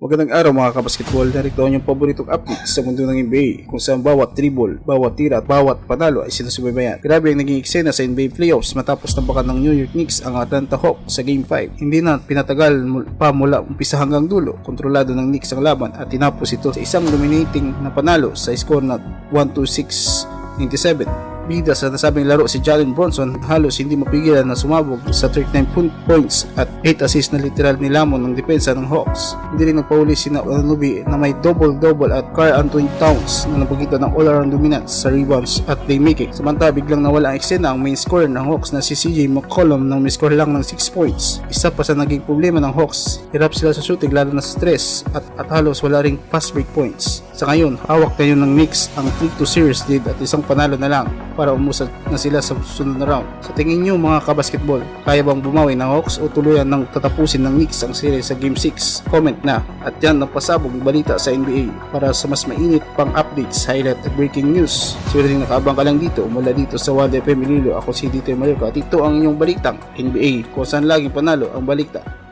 Magandang araw mga kabasketball, narito ang inyong paboritong update sa mundo ng NBA kung saan bawat dribble, bawat tira at bawat panalo ay sinusubaybayan. Grabe ang naging eksena sa NBA playoffs matapos nabakan ng New York Knicks ang Atlanta Hawks sa Game 5. Hindi na pinatagal pa mula umpisa hanggang dulo, kontrolado ng Knicks ang laban at tinapos ito sa isang dominating na panalo sa score na 126-97. Bida sa nasabing laro si Jalen Brunson, halos hindi mapigilan na sumabog sa 39 points at 8 assists na literal nilamon ng depensa ng Hawks. Hindi rin nagpauli si Anunoby na may double-double at Karl Anthony Towns na napagitan ng all-around dominance sa rebounds at playmaking. Samantala biglang nawala ang eksena ang main scorer ng Hawks na si CJ McCollum nang may score lang ng 6 points. Isa pa sa naging problema ng Hawks, hirap sila sa shooting lalo na sa stress at halos wala ring fast break points. Sa ngayon, hawak na yun ng Knicks ang 3-2 series lead at isang panalo na lang para umusad na sila sa susunod na round. Sa tingin nyo mga kabasketball, kaya bang bumawi ng Hawks o tuluyan ng tatapusin ng Knicks ang series sa Game 6? Comment na. At yan ang pasabog balita sa NBA. Para sa mas mainit pang updates, highlight at breaking news, siguro rin nakaabang ka lang dito mula dito sa Wad FM Ililo. Ako si Dito Mario at ito ang inyong balitang NBA kung saan laging panalo ang balita.